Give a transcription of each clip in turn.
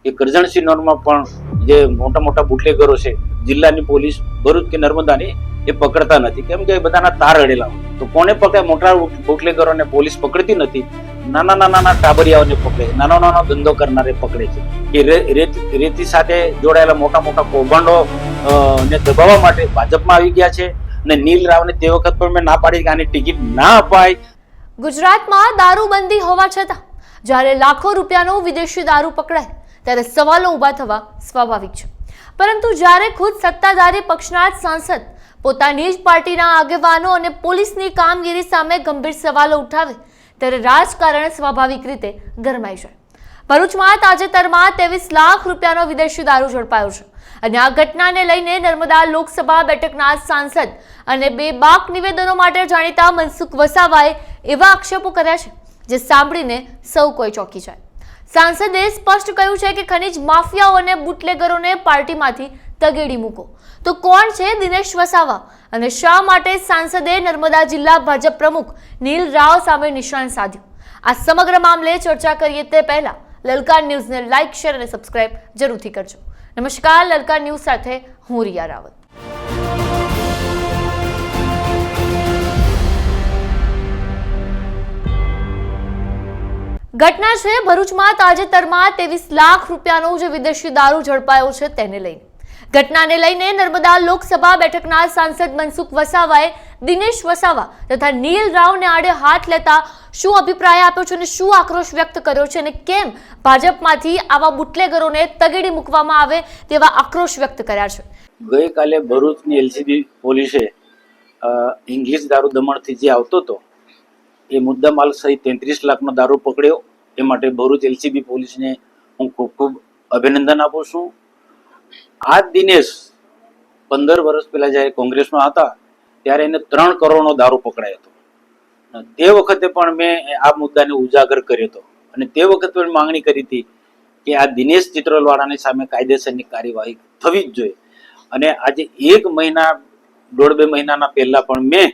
એ કરજણ સિનોરમાં પણ જે મોટા મોટા બુટલેગરો છે જિલ્લાની પોલીસ ભરૂચ કે નર્મદાની એ પકડતા નથી, કેમ કે બધાના તાર અડેલા હોય. તો કોને પકડે? મોટા બુટલેગરોને પોલીસ પકડતી નથી, નાના નાના ટાબરિયાઓને પકડે, નાનો નાનો ધંધો કરનારે પકડે છે. એ રેતી સાથે જોડાયેલા મોટા મોટા કૌભાંડો ને દબાવવા માટે ભાજપમાં આવી ગયા છે. અને નીલ રાવને તે વખત પણ મેં ના પાડી કે આની ટિકિટ ના અપાય. ગુજરાતમાં દારૂબંધી હોવા છતાં જ્યારે લાખો રૂપિયાનો વિદેશી દારૂ પકડાય ત્યારે સવાલો ઊભા થવા સ્વાભાવિક છે. પરંતુ જ્યારે ખુદ સત્તાધારી પક્ષના જ સાંસદ પોતાની જ પાર્ટીના આગેવાનો અને પોલીસની કામગીરી સામે ગંભીર સવાલો ઉઠાવે ત્યારે રાજકારણ સ્વાભાવિક રીતે ગરમાઈ જાય. ભરૂચમાં તાજેતરમાં 23 લાખ રૂપિયાનો વિદેશી દારૂ ઝડપાયો છે અને આ ઘટનાને લઈને નર્મદા લોકસભા બેઠકના સાંસદ અને બેબાક નિવેદનો માટે જાણીતા મનસુખ વસાવાએ એવા આક્ષેપો કર્યા છે જે સાંભળીને સૌ કોઈ ચોંકી જાય. સાંસદે સ્પષ્ટ કહ્યું છે કે ખનીજ માફિયાઓ અને બુટલેગરોને પાર્ટીમાંથી તગેડી મૂકો. તો કોણ છે દિનેશ વસાવા અને શા માટે સાંસદે નર્મદા જિલ્લા ભાજપ પ્રમુખ નીલ રાવ સામે નિશાન સાધ્યું? આ સમગ્ર મામલે ચર્ચા કરીએ તે પહેલા લલકાર ન્યૂઝને લાઇક, શેર અને સબસ્ક્રાઇબ જરૂરથી કરજો. નમસ્કાર, લલકાર ન્યૂઝ સાથે હું રિયા રાવત. ઘટના છે ભરૂચમાં તાજેતરમાં 23 લાખ રૂપિયાનો જે વિદેશી દારૂ ઝડપાયો છે તેને લઈને. ઘટનાને લઈને નર્મદા લોકસભા બેઠકના સાંસદ મનસુખ વસાવાએ દિનેશ વસાવા તથા નીલ રાવને આડે હાથ લેતા શું અભિપ્રાય આપ્યો છે અને શું આક્રોશ વ્યક્ત કર્યો છે અને કેમ ભાજપમાંથી આવા બુટલેગરોને તગેડી મૂકવામાં આવે તેવા આક્રોશ વ્યક્ત કર્યા છે. ગઈકાલે ભરૂચની એલસીબી પોલીસે ઇંગ્લિશ દારૂ દમણથી જે આવતો હતો એ મુદ્દામાલ સહિત 33 લાખનો દારૂ પકડ્યો. એ માટે ભરૂચ એલસીબી પોલીસને હું ખૂબ ખૂબ અભિનંદન આપું છું. આ દિનેશ 15 વર્ષ પહેલા જ્યારે કોંગ્રેસમાં હતા ત્યારે એને 3 કરોડનો દારૂ પકડાયો હતો. તે વખતે પણ મેં આ મુદ્દાને ઉજાગર કર્યો હતો અને તે વખતે પણ માંગણી કરી હતી કે આ દિનેશ ચિત્રોલવાળાની સામે કાયદેસરની કાર્યવાહી થવી જ જોઈએ. અને આજે 1 મહિના 1.5-2 મહિનાના પહેલા પણ મેં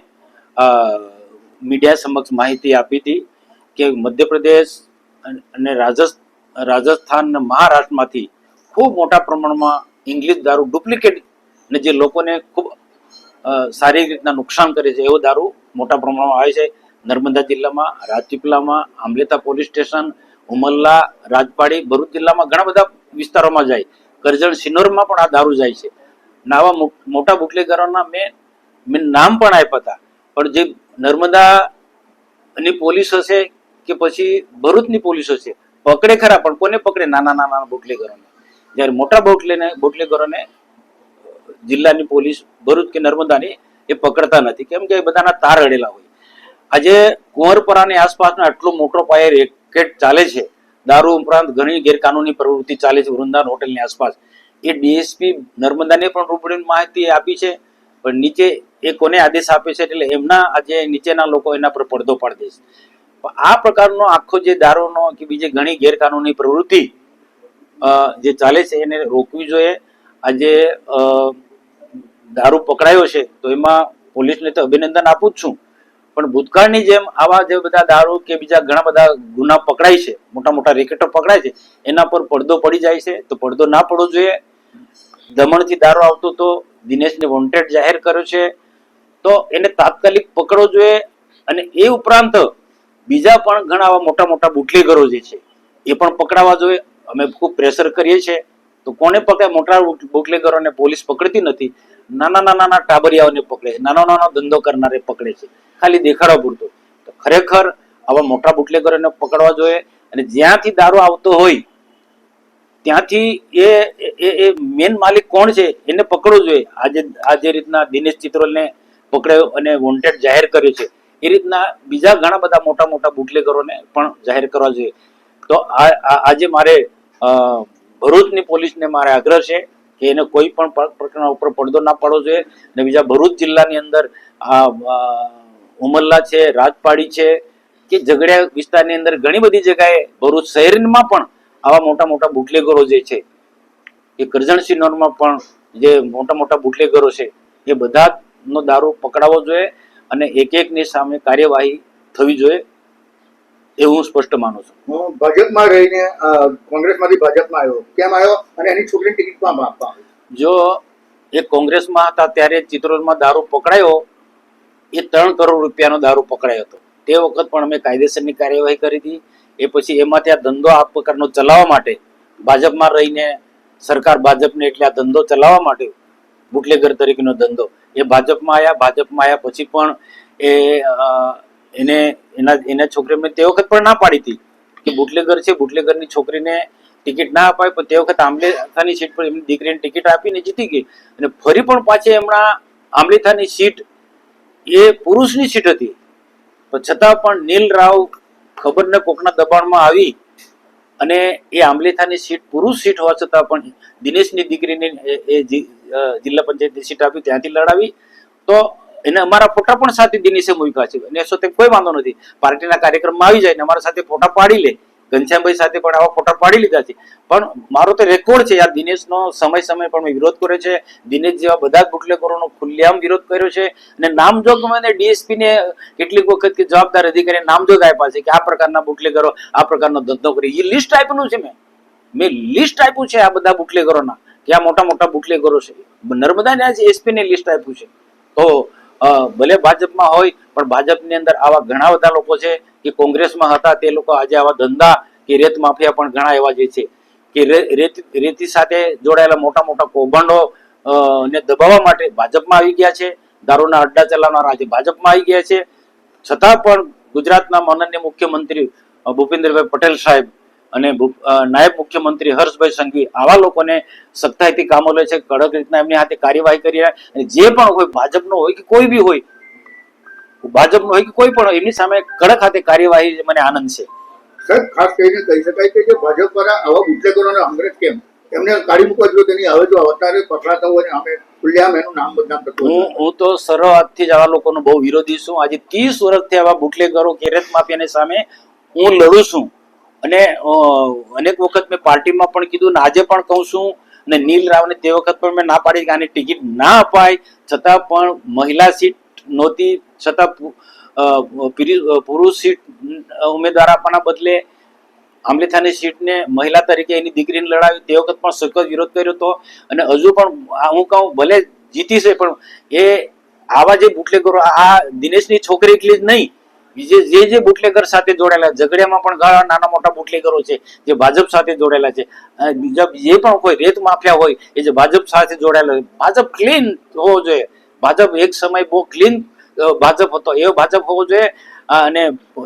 મીડિયા સમક્ષ માહિતી આપી હતી કે મધ્યપ્રદેશ અને રાજસ્થાન અને મહારાષ્ટ્રમાંથી ખૂબ મોટા પ્રમાણમાં ઇંગ્લિશ દારૂ ડુપ્લિકેટ અને જે લોકોને ખૂબ સારી રીતના નુકસાન કરે છે એવો દારૂ મોટા પ્રમાણમાં આવે છે. નર્મદા જિલ્લામાં, રાજપીપળામાં, આંબલેતા પોલીસ સ્ટેશન, ઉમરલા, રાજપાડી, ભરૂચ જિલ્લામાં ઘણા બધા વિસ્તારોમાં જાય. કરજણ સિનોરમાં પણ આ દારૂ જાય છે. આવા મોટા બુટલેગરોના મેં નામ પણ આપ્યા હતા. પણ જે નર્મદાની પોલીસ હશે કે પછી ભરૂચની પોલીસ હશે પકડે ખરા, પણ કોને પકડે? નાના નાના બુટલેગરોને. જ્યારે મોટા બુટલેગરોને જિલ્લાની પોલીસ ભરૂચ કે નર્મદાની એ પકડતા નથી, કેમ કે બધાના તાર અડેલા હોય. આજે કુંવરપરાની આસપાસનો આટલો મોટો પાયે રેકેટ ચાલે છે. દારૂ ઉપરાંત ઘણી ગેરકાનૂની પ્રવૃત્તિ ચાલે છે વૃંદાવન હોટલની આસપાસ. એ ડીએસપી નર્મદાને પણ રૂબરૂ માહિતી આપી છે, પણ નીચે એ કોને આદેશ આપે છે એટલે એમના આજે નીચેના લોકો એના પર પડદો પાડી દે છે. આ પ્રકારનો આખો જે દારૂનો કે બીજી ઘણી ગેરકાનૂની પ્રવૃત્તિ જે ચાલે છે એને રોકવી જોઈએ. આજે દારૂ પકડાયો છે તો એમાં પોલીસને તો અભિનંદન આપું જ છું, પણ ભૂતકાળની જેમ આવા જે બધા દારૂ કે બીજા ઘણા બધા ગુના પકડાય છે, મોટા મોટા રેકેટો પકડાય છે, એના પર પડદો પડી જાય છે. તો પડદો ના પડવો જોઈએ. દમણથી દારૂ આવતો તો દિનેશને વોન્ટેડ જાહેર કર્યો છે તો એને તાત્કાલિક પકડવો જોઈએ. અને એ ઉપરાંત બીજા પણ ઘણા આવા મોટા મોટા બુટલેગરો જે છે એ પણ પકડાવા જોઈએ. અમે ખૂબ પ્રેશર કરીએ છીએ. તો કોને પકડે? મોટા બુટલેગરોને પોલીસ પકડતી નથી, નાના નાના ટાબરિયાઓને પકડે, નાનો નાનો ધંધો કરનારે પકડે છે, ખાલી દેખાડવા પૂરતો. તો ખરેખર આવા મોટા બુટલેગરોને પકડવા જોઈએ. અને જ્યાંથી દારૂ આવતો હોય ત્યાંથી એ મેન માલિક કોણ છે એને પકડવું જોઈએ. આ જે રીતના દિનેશ ચિત્રોલને પકડાયો અને વોન્ટેડ જાહેર કર્યો છે એ રીતના બીજા ઘણા બધા મોટા મોટા બુટલેગરોને પણ જાહેર કરવા જોઈએ. તો આજે મારે ભરૂચની પોલીસને મારે આગ્રહ છે કે એને કોઈ પણ પ્રકારના ઉપર પડદો ના પાડવો જોઈએ. અને બીજા ભરૂચ જિલ્લાની અંદર ઉમરલા છે, રાજપાડી છે કે ઝઘડિયા વિસ્તારની અંદર ઘણી બધી જગ્યાએ ભરૂચ શહેરમાં પણ આવા મોટા મોટા બુટલેગરો જે છે એ કરજણ સિનોરમાં પણ જે મોટા મોટા બુટલેગરો છે એ બધાનો દારૂ પકડાવવો જોઈએ અને એક એકની સામે કાર્યવાહી થવી જોઈએ. એવું હું સ્પષ્ટ માનું છું. હું ભાજપમાં રહીને કોંગ્રેસમાંથી ભાજપમાં આવ્યો, કેમ આવ્યો અને એની છોકરીને ટિકિટ પણ આપવા આવી? જો એ કોંગ્રેસમાં હતા ત્યારે ચિત્રોડમાં દારૂ પકડાયો, એ 3 કરોડ રૂપિયાનો દારૂ પકડાયો હતો. તે વખત પણ અમે કાયદેસરની કાર્યવાહી કરી હતી. એ પછી એમાંથી આ ધંધો આ પ્રકારનો ચલાવવા માટે ભાજપમાં રહીને સરકાર ભાજપને એટલે આ ધંધો ચલાવવા માટે બુટલેગર તરીકેનો ધંધો એ ભાજપમાં આવ્યા પછી પણ એના છોકરીને તે વખત પણ ના પાડી હતી કે બુટલેગર છે, બુટલેગરની છોકરીને ટિકિટ ના અપાય. પણ તે વખત આંબલીથાની સીટ પર એમની દીકરીને ટિકિટ આપીને જીતી ગઈ. અને ફરી પણ પાછી હમણાં આંબલીથાની સીટ એ પુરુષની સીટ હતી, પણ છતાં પણ નીલ રાવ ખબર ને કોકના દબાણમાં આવી અને એ આંબલીથાની સીટ પુરુષ સીટ હોવા છતાં પણ દિનેશની દીકરીને એ જિલ્લા પંચાયતની સીટ આપી, ત્યાંથી લડાવી. તો એને અમારા ફોટા પણ સાથે દિનેશે મૂક્યા છે અને સાથે કોઈ વાંધો નથી. પાર્ટીના કાર્યક્રમમાં આવી જાય ને અમારા સાથે ફોટા પાડી લે. ઘનશ્યામભાઈ સાથે પણ આવા ફોટા પાડી લીધા છે. પણ મારો તો રેકોર્ડ છે યાર, દિનેશનો સમય પણ મેં વિરોધ કર્યો છે. દિનેશ જેવા બધા જ બુટલેગરોનો ખુલ્લેઆમ વિરોધ કર્યો છે. અને નામજોગ મને ડીએસપી ને કેટલીક વખત કે જવાબદાર અધિકારી નામજોગ આપ્યા છે કે આ પ્રકારના બુટલેગરો આ પ્રકારનો ધંધો કરી. એ લિસ્ટ આપ્યું છે, મેં લિસ્ટ આપ્યું છે આ બધા બુટલેગરોના કે આ મોટા મોટા બુટલેગરો છે. નર્મદાના જ એસપી ને લિસ્ટ આપ્યું છે. તો ભલે ભાજપમાં હોય પણ ભાજપની અંદર આવા ઘણા બધા લોકો છે કે કોંગ્રેસમાં હતા તે લોકો આજે આવા ધંધા કે રેત માફિયા પણ ઘણા એવા જે છે કે રેતી સાથે જોડાયેલા મોટા મોટા કૌભાંડો ને દબાવવા માટે ભાજપમાં આવી ગયા છે. દારૂના અડ્ડા ચલાવનારા આજે ભાજપમાં આવી ગયા છે. છતાં પણ ગુજરાતના માનનીય મુખ્યમંત્રી ભૂપેન્દ્રભાઈ પટેલ સાહેબ અને નાયબ મુખ્યમંત્રી હર્ષભાઈ સંઘવી આવા લોકોને સખ્તાઈથી કામો લે છે, કડક રીતના એમની હાથે કાર્યવાહી કરી રહ્યા. અને જે પણ હોય ભાજપનો હોય કે કોઈ બી હોય, ભાજપનો હોય કે કોઈ પણ હોય, એમની સામે કડક હાથે કાર્યવાહી મને આનંદ છે. સાહેબ, ખાસ કરીને કહી શકાય કે જે ભાજપ દ્વારા આવા બુટલેગરોને અંગ્રેજ કેમ એમને કાઢી મૂકવા જોઈએ તેની હવે જો અત્યારે પકડાતા હોય ને અમે ખુલ્લેઆમ એનું નામ બદનામ કરતું હોય. હું તો શરૂઆતથી જ આવા લોકોનો બહુ વિરોધી છું. આજે 30 વર્ષથી આવા બુટલેગરો કેરેત માફિયાની સામે હું લડું છું. અને અનેક વખત મેં પાર્ટીમાં પણ કીધું ને આજે પણ કહું છું. અને નીલ રાવને તે વખત પણ મેં ના પાડી કે આની ટિકિટ ના અપાય, છતાં પણ મહિલા સીટ નહોતી, છતાં પુરુષ સીટ ઉમેદવાર આપવાના બદલે આંબલીથાની સીટને મહિલા તરીકે એની દીકરીને લડાવી. તે વખત પણ સખત વિરોધ કર્યો હતો. અને હજુ પણ હું કહું ભલે જીતી છે પણ એ આવા જે બુટલેગરો આ દિનેશની છોકરી એટલી જ નહીં, જે બુટલેગર સાથે જોડાયેલા ઝઘડિયામાં પણ ઘણા નાના મોટા બુટલેગરો છે જે ભાજપ સાથે જોડાયેલા છે. બીજા જે પણ કોઈ રેત માફિયા હોય એ જે ભાજપ સાથે જોડાયેલા, ભાજપ ક્લીન હોવો જોઈએ. ભાજપ એક સમય બહુ ક્લીન ભાજપ હતો, એવો ભાજપ હોવો જોઈએ. અને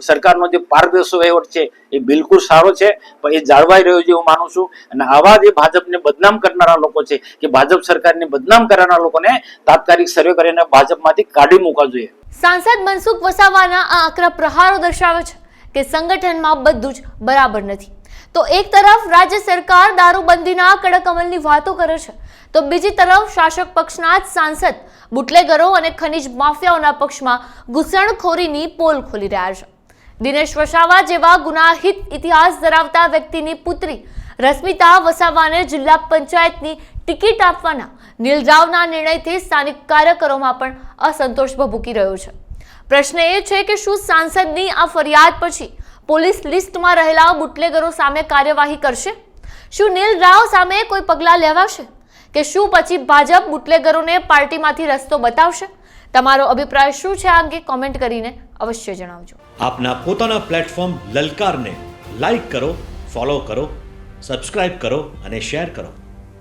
સરકારનો જે પારદર્શક વહીવટ છે એ બિલકુલ સારો છે, પણ એ જાળવાઈ રહ્યો છે હું માનું છું. અને આવા જે ભાજપને બદનામ કરનારા લોકો છે કે ભાજપ સરકારને બદનામ કરનારા લોકોને તાત્કાલિક સર્વે કરીને ભાજપમાંથી કાઢી મૂકવા જોઈએ. સાંસદ મનસુખ વસાવાના આ આકરા પ્રહારો દર્શાવે છે કે સંગઠનમાં બધું જ બરાબર નથી. તો એક તરફ રાજ્ય સરકાર દારૂબંધીના કડક અમલની વાતો કરે છે, તો બીજી તરફ શાસક પક્ષના જ સાંસદ બુટલેગરો અને ખનીજ માફિયાઓના પક્ષમાં ઘૂસણખોરીની પોલ ખોલી રહ્યા છે. દિનેશ વસાવા જેવા ગુનાહિત ઇતિહાસ ધરાવતા વ્યક્તિની પુત્રી રશ્મિતા વસાવાને જિલ્લા પંચાયતની ટિકિટ આપવાના નીલ રાવના નિર્ણયથી સ્થાનિક કાર્યકરોમાં પણ અસંતોષ ભભૂકી રહ્યો છે. પ્રશ્ન એ છે કે શું સાંસદની આ ફરિયાદ પછી પોલીસ લિસ્ટમાં રહેલા બુટલેગરો સામે કાર્યવાહી કરશે? શું નીલ રાવ સામે કોઈ પગલાં લેવાશે? કે શું પછી ભાજપ બુટલેગરોને પાર્ટીમાંથી રસ્તો બતાવશે? તમારો અભિપ્રાય શું છે આ અંગે કોમેન્ટ કરીને અવશ્ય જણાવજો. આપના પોતાના પ્લેટફોર્મ લલકારને લાઈક કરો, ફોલો કરો, સબસ્ક્રાઇબ કરો અને શેર કરો.